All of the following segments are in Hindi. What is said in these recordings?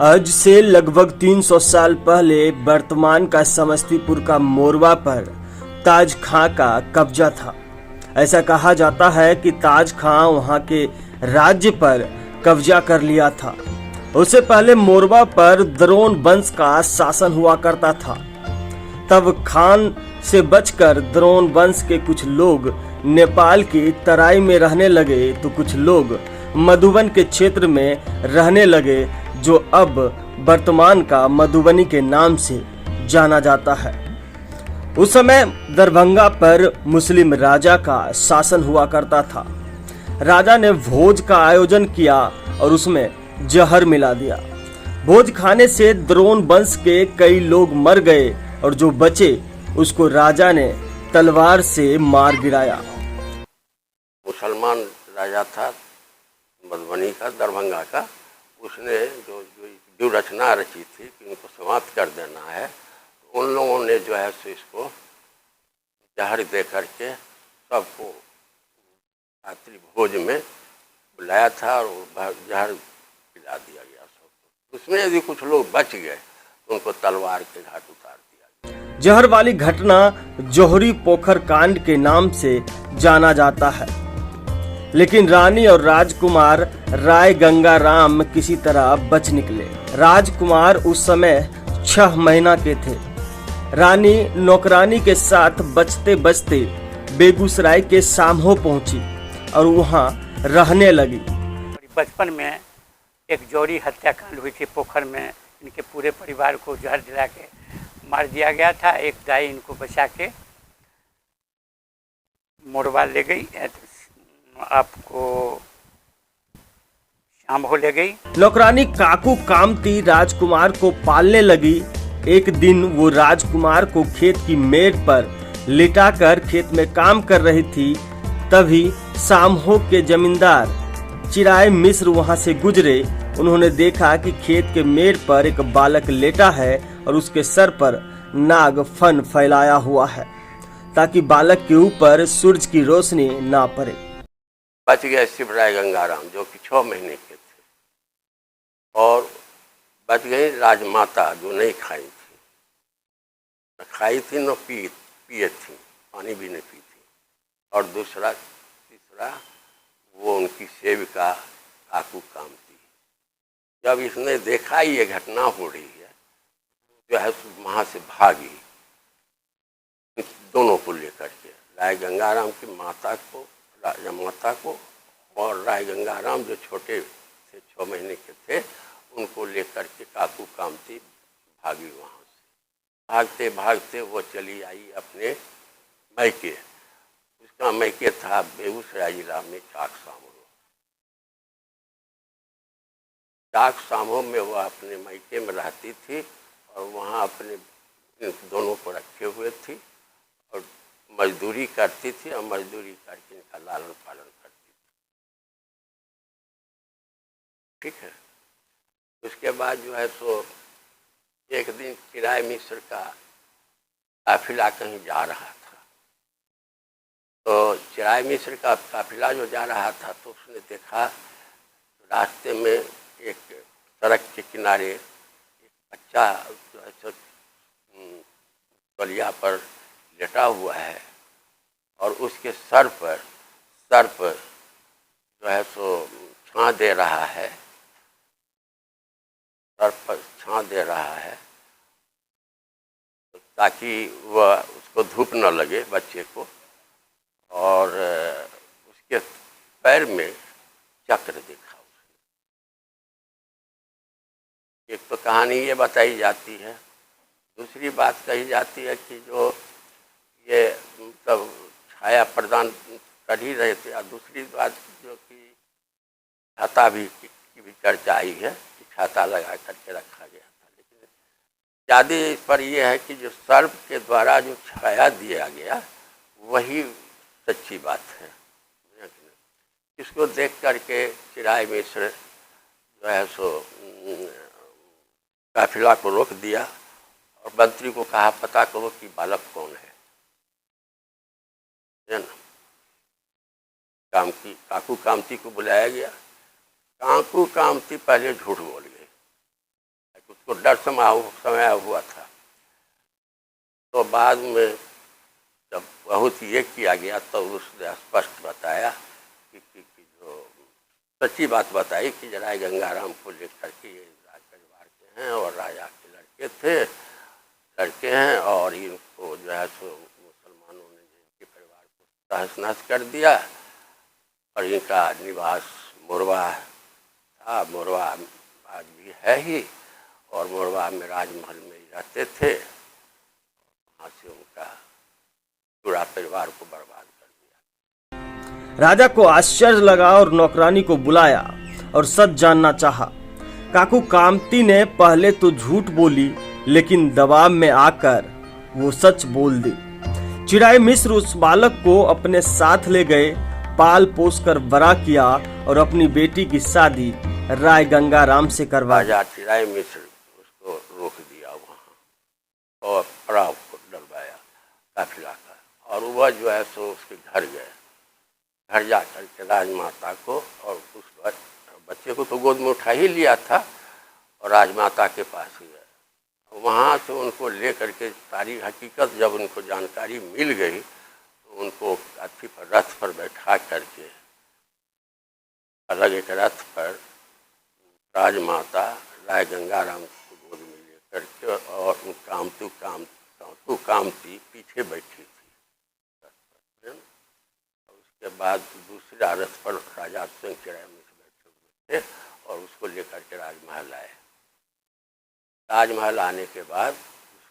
आज से लगभग 300 साल पहले वर्तमान का समस्तीपुर का मोरवा पर ताज खां का कब्जा था। ऐसा कहा जाता है कि ताज खां वहां के राज्य पर कब्जा कर लिया था। उससे पहले मोरवा पर द्रोण वंश का शासन हुआ करता था। तब खान से बचकर द्रोण वंश के कुछ लोग नेपाल की तराई में रहने लगे तो कुछ लोग मधुबन के क्षेत्र में रहने लगे, जो अब वर्तमान का मधुबनी के नाम से जाना जाता है। उस समय दरभंगा पर मुस्लिम राजा का शासन हुआ करता था। राजा ने भोज का आयोजन किया और उसमें जहर मिला दिया। भोज खाने से द्रोण वंश के कई लोग मर गए और जो बचे उसको राजा ने तलवार से मार गिराया। मुसलमान राजा था मधुबनी का, दरभंगा का। उसने जो रचना रची थी कि उनको समाप्त कर देना है, तो उन लोगों ने जो है सो इसको जहर दे करके सबको रात्रि भोज में बुलाया था और जहर पिला दिया गया सबको। उसमें यदि कुछ लोग बच गए तो उनको तलवार के घाट उतार दिया गया। जहर वाली घटना जोहरी पोखर कांड के नाम से जाना जाता है। लेकिन रानी और राजकुमार राय गंगाराम किसी तरह बच निकले। राजकुमार उस समय 6 महीना के थे। रानी नौकरानी के साथ बचते बचते बेगूसराय के सामहो पहुंची और वहां रहने लगी। बचपन में एक जोड़ी हत्याकांड हुई थी पोखर में। इनके पूरे परिवार को जहर दिला के मार दिया गया था। एक दाई इनको बचा के मोरवा ले गई, आपको शाम हो ले गई। नौकरानी काकू कामती राजकुमार को पालने लगी। एक दिन वो राजकुमार को खेत की मेड़ पर लिटाकर खेत में काम कर रही थी। तभी सामहो के जमींदार चिराय मिश्र वहां से गुजरे। उन्होंने देखा कि खेत के मेड़ पर एक बालक लेटा है और उसके सर पर नाग फन फैलाया हुआ है ताकि बालक के ऊपर सूरज की रोशनी ना पड़े। बच गए शिवराय गंगाराम जो कि 6 महीने के थे, और बच गई राजमाता जो नहीं खाई थी, न खाई थी न पिए थी, पानी भी नहीं पी थी। और तीसरा वो उनकी सेविका काकू कामती। जब इसने देखा ये घटना हो रही है, जो है वहाँ से भागी दोनों को लेकर के, राय गंगाराम की माता को, राजा माता को, और राय गंगाराम जो छोटे थे 6 महीने के थे, उनको लेकर के काकू कामती भागी वहाँ से। भागते भागते वो चली आई अपने मैके। उसका मैके था बेगूसराय जिला में चाकसामो। चाकसामो में वह अपने मैके में रहती थी और वहाँ अपने दोनों को रखे हुए थी और मजदूरी करती थी और मजदूरी करके इनका लालन पालन करती थी। ठीक है। उसके बाद जो है सो एक दिन चिराय मिश्र का काफिला कहीं जा रहा था, तो चिराय मिश्र का काफिला जो जा रहा था तो उसने देखा रास्ते में एक सड़क के किनारे एक बच्चा जो है सो तलिया पर लेटा हुआ है और उसके सर पर जो है सो छां दे रहा है, सर पर छां दे रहा है ताकि वह उसको धूप न लगे बच्चे को। और उसके पैर में चक्र देखा उसने। एक तो कहानी ये बताई जाती है। दूसरी बात कही जाती है कि जो ये मतलब छाया प्रदान कर ही रहे थे। और दूसरी बात जो कि छाता भी की भी चर्चा आई है कि छाता लगा करके रखा गया था। लेकिन ज़्यादा इस पर यह है कि जो सर्प के द्वारा जो छाया दिया गया वही सच्ची बात है। इसको देख करके चिराय मिश्र जो है सो काफिला को रोक दिया और मंत्री को कहा पता करो कि बालक कौन है ना। काकू कामती को बुलाया गया। काकू कामती पहले झूठ बोल गई उसको डर समाया हुआ था। तो बाद में जब बहुत ये किया गया तो उसने स्पष्ट बताया कि जो सच्ची बात बताई कि राय गंगाराम को लेकर के ये राज परिवार के हैं और राजा के लड़के हैं और इनको जो है सो मुसलमानों ने इनके परिवार को तहस नहस कर दिया और इनका निवास मोरवा था। मोरवा आज भी है ही और मोरवा में राजमहल में ही रहते थे। वहाँ से उनका पूरा परिवार को बर्बाद कर दिया। राजा को आश्चर्य लगा और नौकरानी को बुलाया और सच जानना चाहा। काकू कामती ने पहले तो झूठ बोली, लेकिन दबाव में आकर वो सच बोल दी। चिड़ाई मिश्र उस बालक को अपने साथ ले गए, पाल पोस कर बड़ा किया और अपनी बेटी की शादी राय गंगाराम से करवा। राजा चिड़ाई मिश्र उसको रोक दिया वहाँ और पड़ाव को डलवाया काफिला का, और वह जो है सो उसके घर गए। घर जा कर के राजमाता को और उस बच्चे को तो गोद में उठा ही लिया था और राजमाता के पास गए। वहाँ से उनको ले करके सारी हकीकत जब उनको जानकारी मिल गई तो उनको अथी पर रथ पर बैठा करके अलग एक रथ पर राजमाता राय गंगाराम को गोद में ले करके और कामती पीछे बैठी थी रथ पर। उसके बाद दूसरा रथ पर राजा सिंह चिड़ाई मिश्र बैठे हुए थे और उसको लेकर के राजमहल आए। राजमहल आने के बाद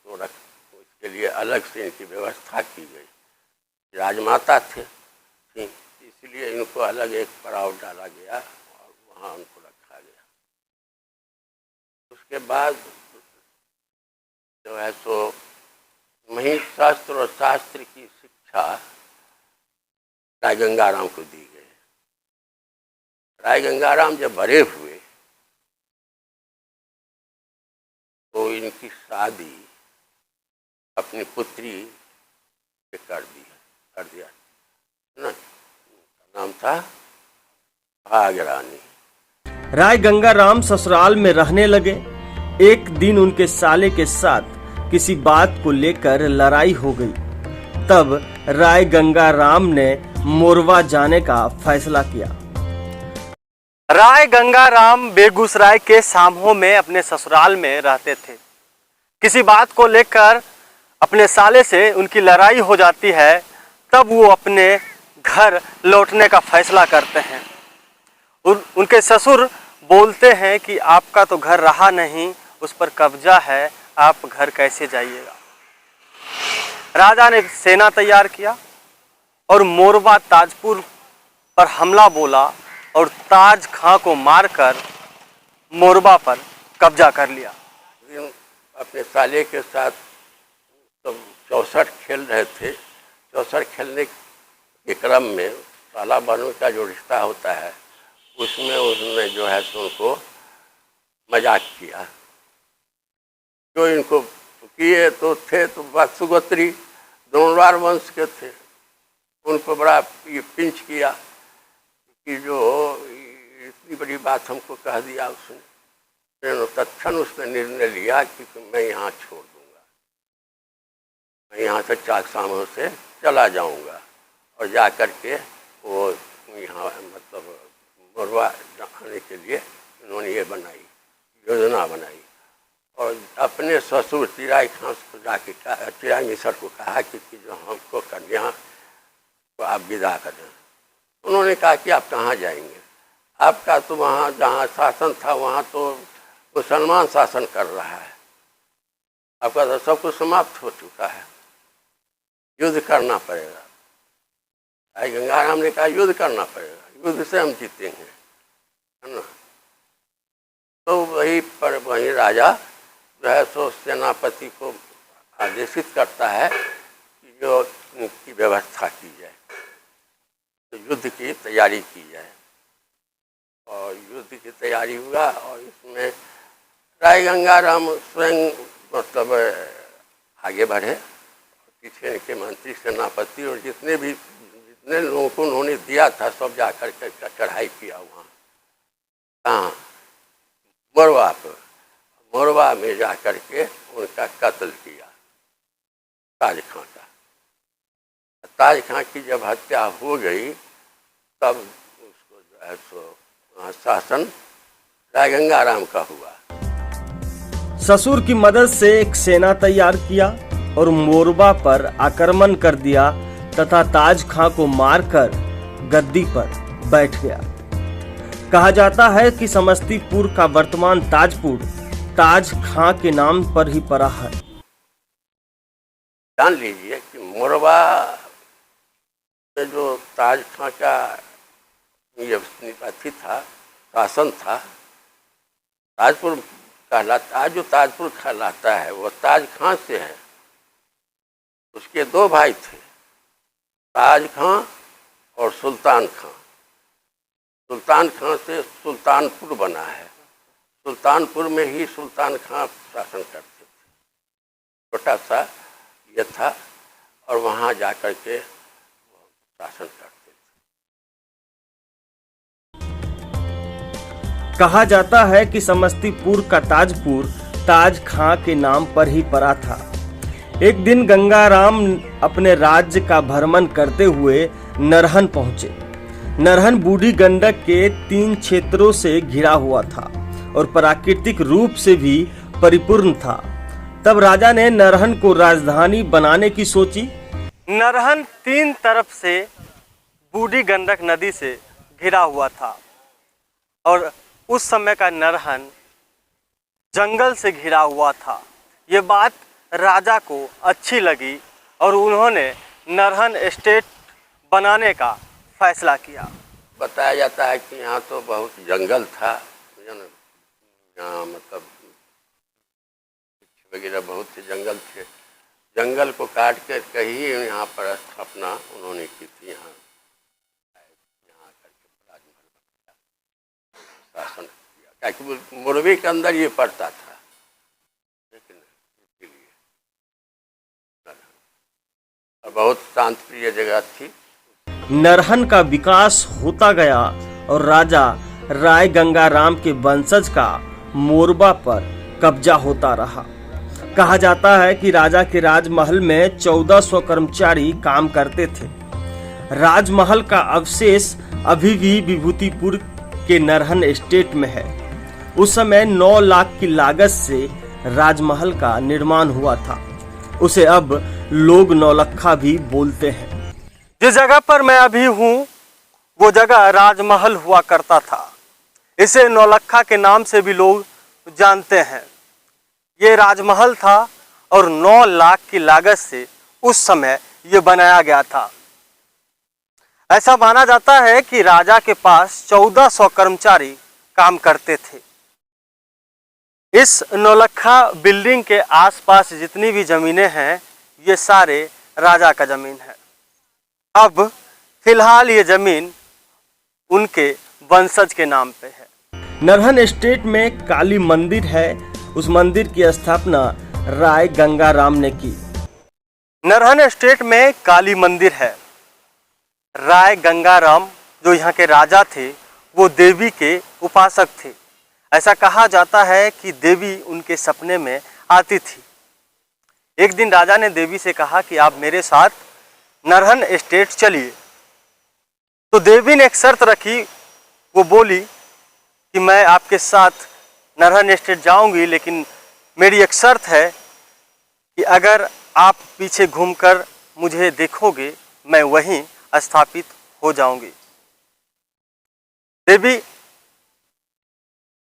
उसके लिए अलग से इनकी व्यवस्था की गई। राजमाता थे इसलिए इनको अलग एक पड़ाव डाला गया और वहाँ उनको रखा गया। उसके बाद जो है सो वहीं शास्त्र और शास्त्र की शिक्षा राय गंगाराम को दी गई। राय गंगाराम जब बड़े हुए तो इनकी शादी अपनी पुत्री से कर दिया ना, नाम था भाग्यरानी। राय गंगाराम ससुराल में रहने लगे। एक दिन उनके साले के साथ किसी बात को लेकर लड़ाई हो गई। तब राय गंगाराम ने मोरवा जाने का फैसला किया। राय गंगाराम बेगूसराय के सामहो में अपने ससुराल में रहते थे। किसी बात को लेकर अपने साले से उनकी लड़ाई हो जाती है। तब वो अपने घर लौटने का फैसला करते हैं। उनके ससुर बोलते हैं कि आपका तो घर रहा नहीं, उस पर कब्जा है, आप घर कैसे जाइएगा। राजा ने सेना तैयार किया और मोरवा ताजपुर पर हमला बोला और ताज खां को मारकर मोरवा पर कब्जा कर लिया। अपने साले के साथ तो 64 खेल रहे थे। 64 खेलने के क्रम में साला बहनों का जो रिश्ता होता है उसमें उसने जो है तो उनको मजाक किया। जो इनको किए तो थे तो सुगोत्री दोनों वंश के थे। उनको बड़ा पिंच किया कि जो इतनी बड़ी बात हमको कह दिया उसने। तत्क्षण उसने निर्णय लिया कि मैं यहाँ छोड़ दूंगा, मैं यहाँ से चाकसामो से चला जाऊंगा और जा कर के वो यहाँ मतलब मोरवा आने के लिए उन्होंने ये बनाई, योजना बनाई और अपने ससुर चिड़ाई खां को जाके चिड़ाई मिश्र को कहा कि जो हमको कन्या को आप विदा करें। उन्होंने कहा कि आप कहाँ जाएंगे, आपका तो वहाँ जहाँ शासन था वहाँ तो मुसलमान शासन कर रहा है, आपका तो सब कुछ समाप्त हो चुका है, युद्ध करना पड़ेगा। राय गंगाराम ने कहा युद्ध करना पड़ेगा, युद्ध से हम जीतेंगे, है ना। तो वही राजा जो है सो सेनापति को आदेशित करता है कि जो उनकी व्यवस्था की जाए, तो युद्ध की तैयारी की जाए। और युद्ध की तैयारी हुआ और इसमें राय गंगाराम स्वयं मतलब आगे बढ़े। पीछे के मंत्री सेनापति और जितने लोगों को उन्होंने दिया था सब जाकर के चढ़ाई किया वहाँ। कहाँ? मोरवा पर। मोरवा में जा कर के उनका कत्ल किया ताज खां का। ताज खां की जब हत्या हो गई तब उसको जो है सो शासन रायगंगाराम का हुआ। ससुर की मदद से एक सेना तैयार किया और मोरबा पर आक्रमण कर दिया तथा ताज खां को मारकर गद्दी पर बैठ गया। कहा जाता है कि समस्तीपुर का वर्तमान ताजपुर ताज खां के नाम पर ही पड़ा है। जान लीजिए कि मोरबा में जो ताज खां का ये अथी था, शासन था, ताजपुर कहलाता, आज जो ताजपुर कहलाता है वो ताज खां से है। उसके दो भाई थे, ताज खां और सुल्तान खां। सुल्तान खां से सुल्तानपुर बना है। सुल्तानपुर में ही सुल्तान खां शासन करते थे। छोटा सा ये था और वहाँ जाकर के शासन करते थे। कहा जाता है कि समस्तीपुर का ताजपुर ताज खां के नाम पर ही पड़ा था। एक दिन गंगाराम अपने राज्य का भ्रमण करते हुए नरहन पहुंचे। नरहन बूढ़ी गंडक के 3 क्षेत्रों से घिरा हुआ था और प्राकृतिक रूप से भी परिपूर्ण था। तब राजा ने नरहन को राजधानी बनाने की सोची। नरहन 3 तरफ से बूढ़ी गंडक नदी से घिरा हुआ था और उस समय का नरहन जंगल से घिरा हुआ था। ये बात राजा को अच्छी लगी और उन्होंने नरहन एस्टेट बनाने का फैसला किया। बताया जाता है कि यहाँ तो बहुत जंगल था, यहाँ मतलब वगैरह बहुत से जंगल थे। जंगल को काट कर कहीं यहाँ पर स्थापना उन्होंने की थी। यहाँ करके राजमहल शासन किया, क्योंकि मोरबी के अंदर ये पड़ता था। लेकिन इसीलिए और बहुत शांत प्रिय जगह थी। नरहन का विकास होता गया और राजा राय गंगाराम के वंशज का मोरबा पर कब्जा होता रहा। कहा जाता है कि राजा के राजमहल में 1400 कर्मचारी काम करते थे। राजमहल का अवशेष अभी भी विभूतिपुर के नरहन एस्टेट में है। उस समय 9 लाख की लागत से राजमहल का निर्माण हुआ था। उसे अब लोग नौलखा भी बोलते हैं। जिस जगह पर मैं अभी हूँ वो जगह राजमहल हुआ करता था। इसे नौलखा के नाम से भी लोग जानते हैं। ये राजमहल था और 9 लाख की लागत से उस समय ये बनाया गया था। ऐसा माना जाता है कि राजा के पास 1400 कर्मचारी काम करते थे। इस नौलखा बिल्डिंग के आसपास जितनी भी जमीनें हैं ये सारे राजा का जमीन है। अब फिलहाल ये जमीन उनके वंशज के नाम पे है। नरहन एस्टेट में काली मंदिर है। उस मंदिर की स्थापना राय गंगाराम ने की। नरहन एस्टेट में काली मंदिर है। राय गंगाराम जो यहाँ के राजा थे वो देवी के उपासक थे। ऐसा कहा जाता है कि देवी उनके सपने में आती थी। एक दिन राजा ने देवी से कहा कि आप मेरे साथ नरहन एस्टेट चलिए। तो देवी ने एक शर्त रखी। वो बोली कि मैं आपके साथ नरहन एस्टेट जाऊंगी, लेकिन मेरी एक शर्त है कि अगर आप पीछे घूमकर मुझे देखोगे मैं वहीं स्थापित हो जाऊंगी। देवी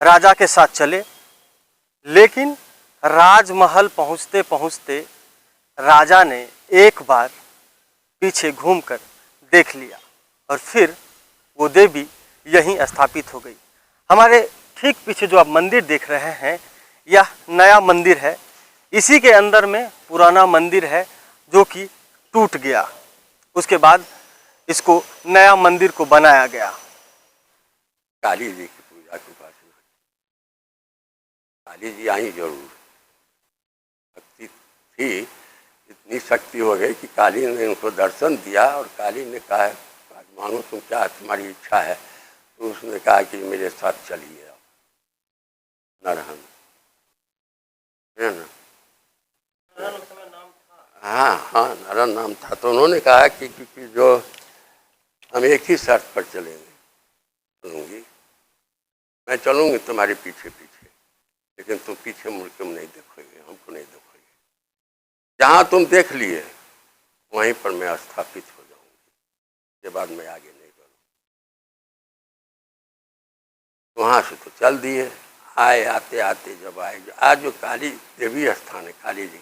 राजा के साथ चले, लेकिन राजमहल पहुंचते पहुंचते राजा ने एक बार पीछे घूमकर देख लिया और फिर वो देवी यहीं स्थापित हो गई। हमारे ठीक पीछे जो आप मंदिर देख रहे हैं यह नया मंदिर है। इसी के अंदर में पुराना मंदिर है जो कि टूट गया। उसके बाद इसको नया मंदिर को बनाया गया। काली जी की पूजा की उपासना, काली जी आई जरूर, शक्ति थी, इतनी शक्ति हो गई कि काली ने उनको दर्शन दिया और काली ने कहा मानो तुम क्या तुम्हारी इच्छा है। तो उसने कहा कि मेरे साथ चलिए नरहन। हमारा नाम था। तो उन्होंने कहा कि क्योंकि जो हम एक ही शर्त पर चलूँगी, मैं चलूँगी तुम्हारे पीछे पीछे, लेकिन तुम पीछे मुड़ के नहीं देखोगे, हमको नहीं देखोगे। जहाँ तुम देख लिए वहीं पर मैं स्थापित हो जाऊँगी, के बाद मैं आगे नहीं बढ़ूँ। वहाँ से तो चल दिए। आए आते आते जब आए, आज जो काली देवी स्थान है, काली जी,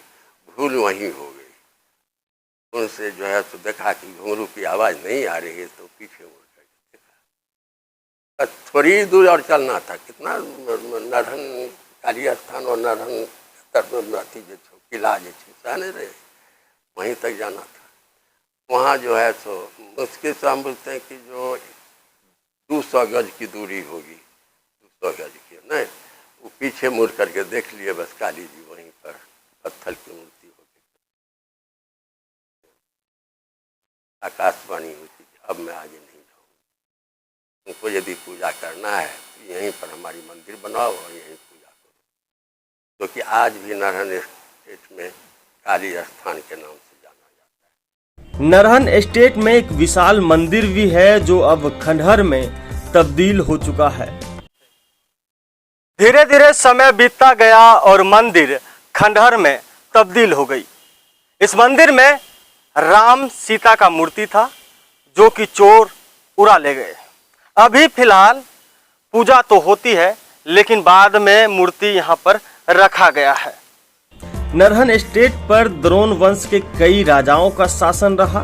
भूल वहीं हो गई। उनसे जो है तो देखा कि घुंघरू की आवाज़ नहीं आ रही है, तो पीछे मुड़ कर देखा। थोड़ी दूर और चलना था। कितना नरहन काली स्थान और नरहन अथी जो किला जो जाने रहे, वहीं तक जाना था। वहाँ जो है तो मुश्किल से हम बोलते हैं कि जो 200 गज की दूरी होगी, 200 गज की नहीं, वो पीछे मुड़ करके देख लिए, बस काली जी वहीं पर पत्थर की मूर्ति होगी। आकाशवाणी हुई थी, अब मैं आगे नहीं जाऊँगी। तुमको यदि पूजा करना है तो यहीं पर हमारी मंदिर बनाओ और यहीं पूजा करो। क्योंकि आज भी नरहन स्टेट में काली स्थान के नाम से जाना जाता है। नरहन स्टेट में एक विशाल मंदिर भी है जो अब खंडहर में तब्दील हो चुका है। धीरे धीरे समय बीतता गया और मंदिर खंडहर में तब्दील हो गई। इस मंदिर में राम सीता का मूर्ति था जो कि चोर उड़ा ले गए। अभी फिलहाल पूजा तो होती है, लेकिन बाद में मूर्ति यहाँ पर रखा गया है। नरहन स्टेट पर द्रोण वंश के कई राजाओं का शासन रहा।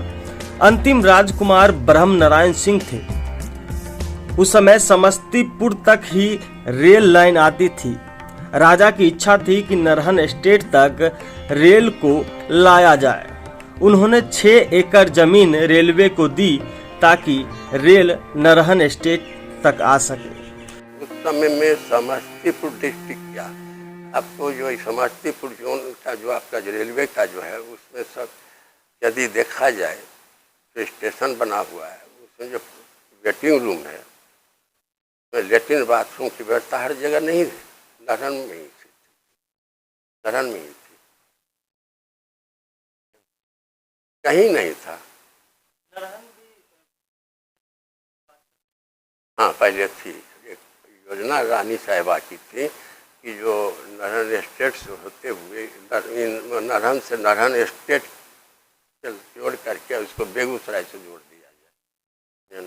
अंतिम राजकुमार ब्रह्म नारायण सिंह थे। उस समय समस्तीपुर तक ही रेल लाइन आती थी। राजा की इच्छा थी कि नरहन स्टेट तक रेल को लाया जाए। उन्होंने 6 एकड़ जमीन रेलवे को दी ताकि रेल नरहन स्टेट तक आ सके। उस समय में समस्तीपुर डिस्ट्रिक्ट क्या, आपको जो समस्तीपुर जोन का जो आपका जो रेलवे का जो है, उसमें सब यदि देखा जाए तो स्टेशन बना हुआ है। उसमें जो वेटिंग रूम है, तो लेट्रिन बाथरूम की व्यवस्था हर जगह नहीं है। नरहन में ही थी, नरहन में ही थी, कहीं नहीं था। हाँ, पहले थी एक योजना रानी साहिबा की थी कि जो नरहन स्टेट से होते हुए नरहन से नरहन स्टेट जोड़ करके उसको बेगूसराय से जोड़ दिया जाए।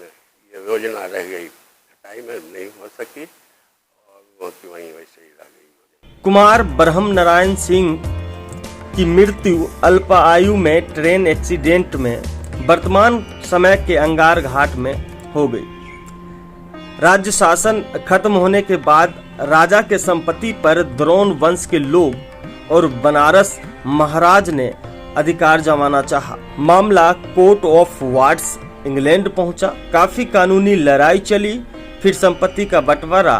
ये योजना रह गई, कटाई में नहीं हो सकी और वो वहीं वैसे ही रह गई। कुमार ब्रह्म नारायण सिंह की मृत्यु अल्पायु में ट्रेन एक्सीडेंट में वर्तमान समय के अंगार घाट में हो गई। राज्य शासन खत्म होने के बाद राजा के संपत्ति पर द्रोण वंश के लोग और बनारस महाराज ने अधिकार जमाना चाहा। मामला कोर्ट ऑफ वार्ड्स इंग्लैंड पहुंचा। काफी कानूनी लड़ाई चली। फिर संपत्ति का बंटवारा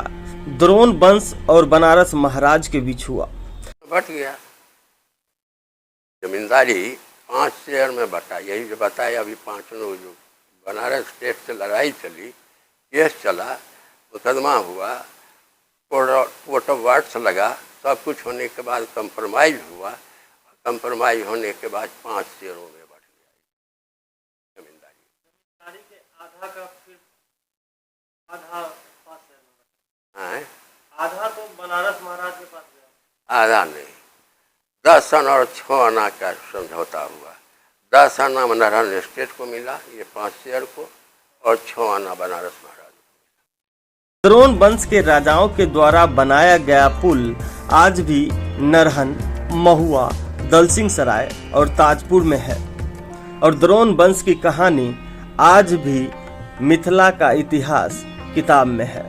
द्रोण वंश और बनारस महाराज के बीच हुआ। बट गया जमींदारी 5 शेयर में बटा। यही जो बताया अभी 5 लोग, जो बनारस स्टेट से लड़ाई चली, केस चला, मुकदमा हुआ, कोर्ट ऑफ वार्ड्स लगा, सब कुछ होने के बाद कंप्रोमाइज हुआ। कंप्रोमाइज होने के बाद 5 शेयरों में बढ़ गया जमींदारी के आधा का, फिर आधा 5 शेयर में। आधा तो बनारस महाराज के पास गया, आधा नहीं, 10 आना और 6 आना का समझौता हुआ। 10 आना नरहन स्टेट को मिला, ये 5 शेयर को, और 6 आना बनारस महाराज को। द्रोण वंश के राजाओं के द्वारा बनाया गया पुल आज भी नरहन, महुआ, दलसिंह सराय और ताजपुर में है। और द्रोण वंश की कहानी आज भी मिथिला का इतिहास किताब में है।